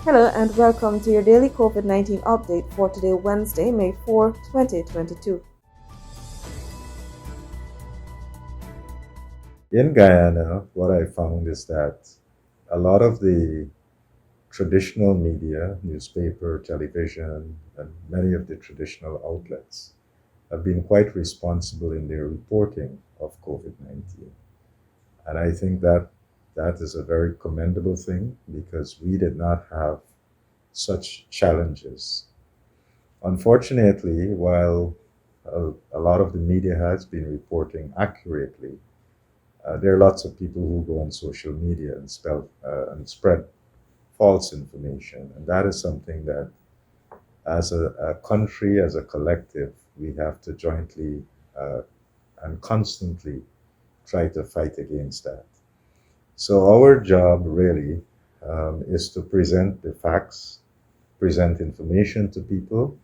Hello and welcome to your daily COVID-19 update for today, Wednesday, May 4, 2022. In Guyana, what I found is that a lot of the traditional media, newspaper, television, and many of the traditional outlets have been quite responsible in their reporting of COVID 19. And I think that that is a very commendable thing because we did not have such challenges. Unfortunately, while a lot of the media has been reporting accurately, there are lots of people who go on social media and spread false information, and that is something that, as a country, as a collective, we have to jointly uh, and constantly try to fight against that. So our job really is to present the facts, present information to people,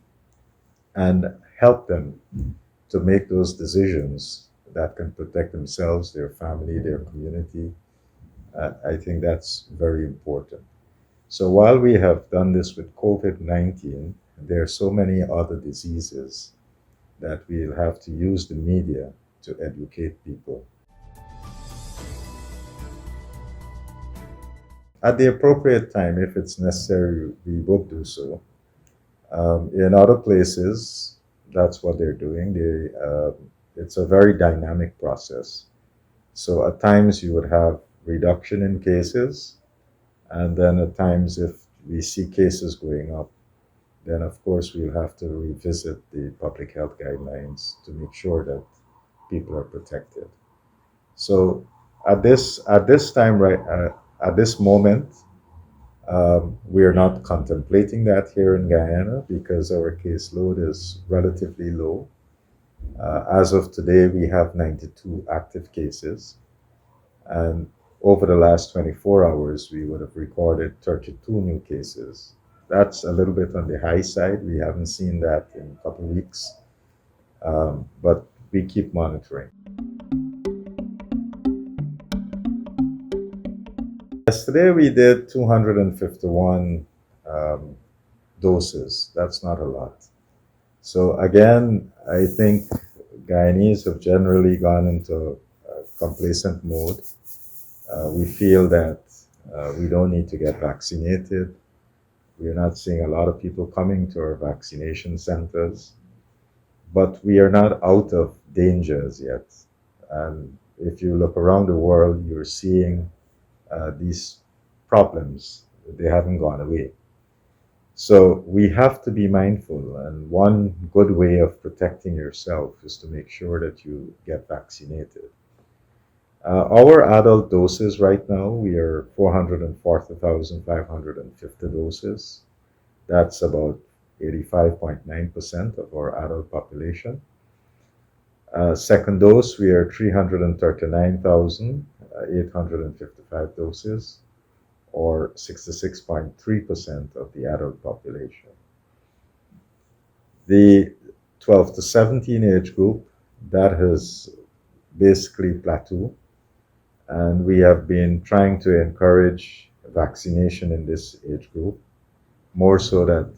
and help them to make those decisions that can protect themselves, their family, their community. I think that's very important. So while we have done this with COVID 19, there are so many other diseases that we'll have to use the media to educate people. At the appropriate time, if it's necessary, we would do so. In other places, that's what they're doing. It's a very dynamic process. So at times you would have reduction in cases, and then at times if we see cases going up, then of course we'll have to revisit the public health guidelines to make sure that people are protected. So at this time, right, at this moment, we are not contemplating that here in Guyana because our caseload is relatively low. As of today, we have 92 active cases, and over the last 24 hours, we would have recorded 32 new cases. That's a little bit on the high side. We haven't seen that in a couple of weeks, but we keep monitoring. Yesterday, we did 251 um, doses. That's not a lot. So, again, I think Guyanese have generally gone into complacent mode. We feel that we don't need to get vaccinated. We're not seeing a lot of people coming to our vaccination centers, but we are not out of danger as yet. And if you look around the world, you're seeing these problems. They haven't gone away. So we have to be mindful. And one good way of protecting yourself is to make sure that you get vaccinated. Our adult doses right now, we are 440,550 doses. That's about 85.9% of our adult population. Second dose, we are 339,855 doses, or 66.3% of the adult population. The 12 to 17 age group, that has basically plateaued, and we have been trying to encourage vaccination in this age group, more so that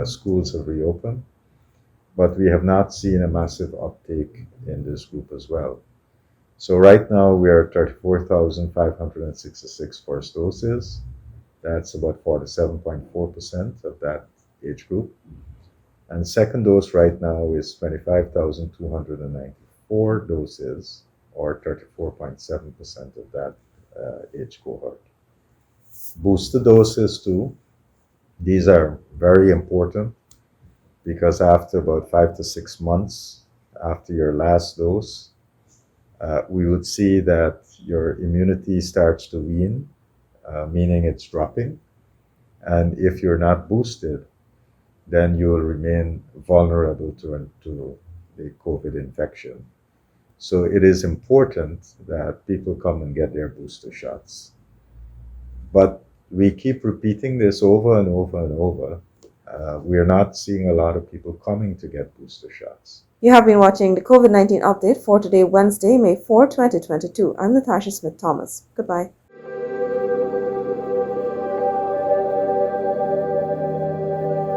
schools have reopened. But we have not seen a massive uptake in this group as well. So right now we are at 34,566 first doses. That's about 47.4% of that age group. And second dose right now is 25,294 doses, or 34.7% of that age cohort. Booster doses too. These are very important because after about 5 to 6 months after your last dose, we would see that your immunity starts to wane, meaning it's dropping. And if you're not boosted, then you will remain vulnerable to the COVID infection. So it is important that people come and get their booster shots. But we keep repeating this over and over and over. We are not seeing a lot of people coming to get booster shots. You have been watching the COVID-19 update for today, Wednesday, May 4, 2022. I'm Natasha Smith Thomas. Goodbye.